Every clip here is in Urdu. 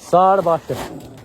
62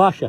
62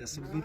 December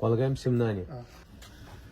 Kolgam Simnani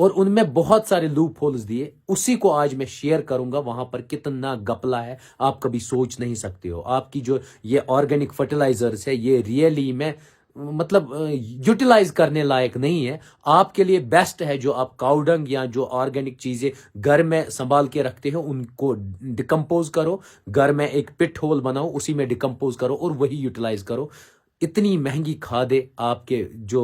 اور ان میں بہت سارے لوپ ہولز دیے. اسی کو آج میں شیئر کروں گا. وہاں پر کتنا گپلا ہے آپ کبھی سوچ نہیں سکتے ہو. آپ کی جو یہ آرگینک فرٹیلائزرز ہے یہ ریئلی میں مطلب یوٹیلائز کرنے لائق نہیں ہے. آپ کے لیے بیسٹ ہے جو آپ کاؤ ڈنگ یا جو آرگینک چیزیں گھر میں سنبھال کے رکھتے ہو ان کو ڈیکمپوز کرو, گھر میں ایک پٹ ہول بناؤ, اسی میں ڈیکمپوز کرو اور وہی یوٹیلائز کرو. اتنی مہنگی کھادیں آپ کے جو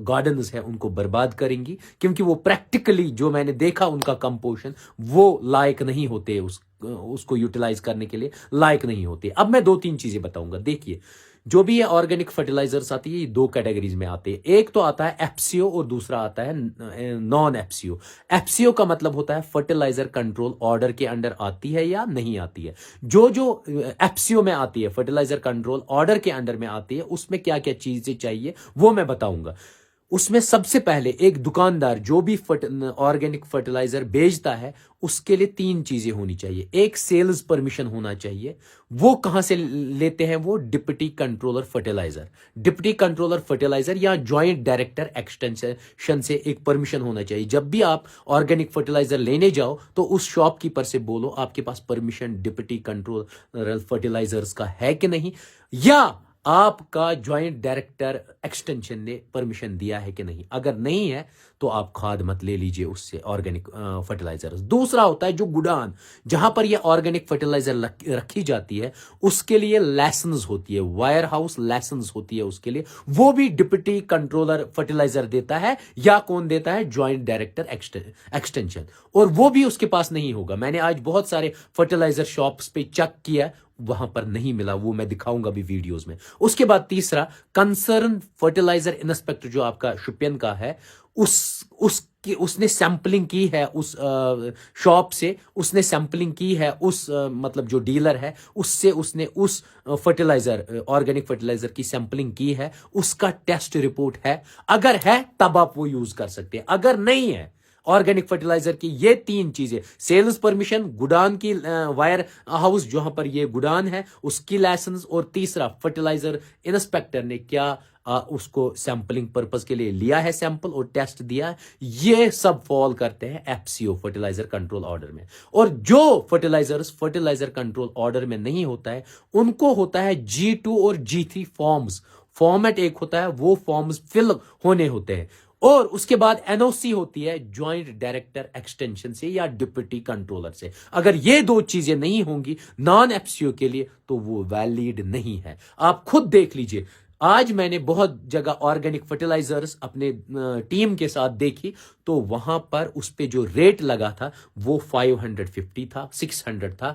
گارڈنز ہیں ان کو برباد کریں گی, کیونکہ وہ پریکٹیکلی جو میں نے دیکھا ان کا کمپوزیشن وہ لائق نہیں ہوتے, اس کو یوٹیلائز کرنے کے لیے لائق نہیں ہوتے. اب میں 2-3 چیزیں بتاؤں گا. دیکھیے جو بھی یہ آرگینک فرٹیلائزرز آتی ہے یہ 2 کیٹیگریز میں آتے ہیں. ایک تو آتا ہے ایف سی او اور دوسرا آتا ہے نان ایف سی او. ایف سی او کا مطلب ہوتا ہے فرٹیلائزر کنٹرول آرڈر کے انڈر آتی ہے یا نہیں آتی ہے. جو ایف سی او میں آتی ہے, فرٹیلائزر کنٹرول آرڈر کے انڈر میں آتی ہے, اس میں کیا کیا چیزیں چاہیے وہ میں بتاؤں گا. اس میں سب سے پہلے ایک دکاندار جو بھی آرگینک فرٹیلائزر بیچتا ہے اس کے لیے 3 چیزیں ہونی چاہیے. ایک سیلز پرمیشن ہونا چاہیے. وہ کہاں سے لیتے ہیں؟ وہ deputy controller fertilizer. Deputy controller fertilizer یا جوائنٹ ڈائریکٹر ایکسٹینشن سے ایک پرمیشن ہونا چاہیے. جب بھی آپ آرگینک فرٹیلائزر لینے جاؤ تو اس شاپ کیپر سے بولو آپ کے پاس پرمیشن ڈپٹی کنٹرولر فرٹیلائزرز کا ہے کہ نہیں, یا آپ کا جوائنٹ ڈائریکٹر ایکسٹینشن نے پرمیشن دیا ہے کہ نہیں. اگر نہیں ہے تو آپ کھاد مت لے لیجئے اس سے آرگینک فرٹیلائزر. دوسرا ہوتا ہے جو گڈان, جہاں پر یہ آرگینک فرٹیلائزر رکھی جاتی ہے اس کے لیے لائسنس ہوتی ہے, وائر ہاؤس لائسنس ہوتی ہے اس کے لیے. وہ بھی ڈپٹی کنٹرولر فرٹیلائزر دیتا ہے یا کون دیتا ہے؟ Joint director extension. اور وہ بھی اس کے پاس نہیں ہوگا. میں نے آج بہت سارے فرٹیلائزر شاپس پہ چیک کیا, وہاں پر نہیں ملا. وہ میں دکھاؤں گا بھی ویڈیوز میں. اس کے بعد تیسرا کنسرن فرٹیلائزر انسپیکٹر جو آپ کا شپین کا ہے, اس نے سیمپلنگ کی ہے اس شاپ سے, اس نے سیمپلنگ کی ہے اس مطلب جو ڈیلر ہے اس سے, اس نے اس فرٹیلائزر آرگینک فرٹیلائزر کی سیمپلنگ کی ہے, اس کا ٹیسٹ رپورٹ ہے. اگر ہے تب آپ وہ یوز کر سکتے ہیں. اگر نہیں ہے آرگینک فرٹیلائزر کی یہ 3 چیزیں, سیلز پرمیشن, گڈان کی وائر ہاؤس جہاں پر یہ گڈان ہے اس کی لائسنس, اور تیسرا فرٹیلائزر انسپیکٹر نے کیا اس کو سیمپلنگ پرپز کے لیے لیا ہے سیمپل اور ٹیسٹ دیا ہے, یہ سب فال کرتے ہیں ایف سی او فرٹیلائزر کنٹرول آرڈر میں. اور جو فرٹیلائزر کنٹرول آرڈر میں نہیں ہوتا ہے ان کو ہوتا ہے G2 اور G3 فارمز. فارمیٹ ایک ہوتا ہے, وہ فارمز فل ہونے ہوتے ہیں. اور اس کے بعد این او سی ہوتی ہے جوائنٹ ڈائریکٹر ایکسٹینشن سے یا ڈپٹی کنٹرولر سے. اگر یہ 2 چیزیں نہیں ہوں گی نان ایف سی او کے لیے تو وہ ویلڈ نہیں ہے. آپ خود دیکھ لیجئے. آج میں نے بہت جگہ آرگینک فرٹیلائزرز اپنے ٹیم کے ساتھ دیکھی تو وہاں پر اس پہ جو ریٹ لگا تھا وہ 550 تھا, 600 تھا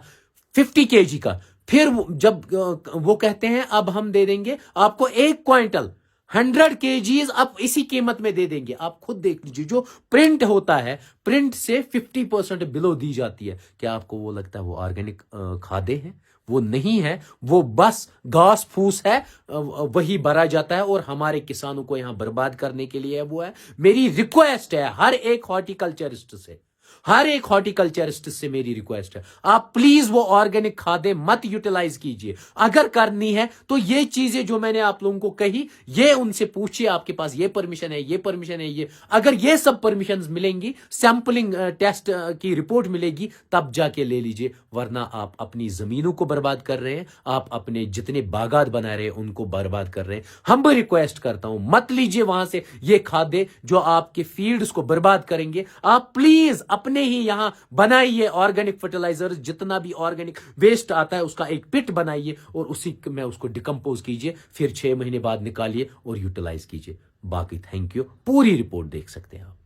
50 kg کا. پھر جب وہ کہتے ہیں اب ہم دے دیں گے آپ کو 1 کوئنٹل 100 kgs اب اسی قیمت میں دے دیں گے. آپ خود دیکھ لیجیے. جو پرنٹ ہوتا ہے پرنٹ سے 50% بلو دی جاتی ہے. کیا آپ کو وہ لگتا ہے وہ آرگینک کھادے ہیں؟ وہ نہیں ہے, وہ بس گھاس پھوس ہے, وہی بھرا جاتا ہے اور ہمارے کسانوں کو یہاں برباد کرنے کے لیے وہ ہے. میری ریکویسٹ ہے ہر ایک ہارٹی کلچرسٹ سے میری ریکویسٹ ہے, آپ پلیز وہ آرگینک کھادیں مت یوٹیلائز کیجئے. اگر کرنی ہے تو یہ چیزیں جو میں نے آپ لوگوں کو کہی یہ ان سے پوچھئے آپ کے پاس یہ پرمیشن ہے, یہ پرمیشن ہے, یہ اگر یہ سب پرمیشنز ملیں گی, سیمپلنگ ٹیسٹ کی رپورٹ ملے گی تب جا کے لے لیجئے. ورنہ آپ اپنی زمینوں کو برباد کر رہے ہیں, آپ اپنے جتنے باغات بنا رہے ہیں ان کو برباد کر رہے ہیں. ہم بھی ریکویسٹ کرتا ہوں مت لیجئے وہاں سے یہ کھادیں جو آپ کے فیلڈز کو برباد کریں گے. آپ پلیز اپنے ہی یہاں بنائیے آرگینک فرٹیلائزر, جتنا بھی آرگینک ویسٹ آتا ہے اس کا ایک پٹ بنائیے اور اسی میں اس کو ڈیکمپوز کیجئے, پھر 6 مہینے بعد نکالیے اور یوٹیلائز کیجئے. باقی تھینک یو. پوری رپورٹ دیکھ سکتے ہیں آپ.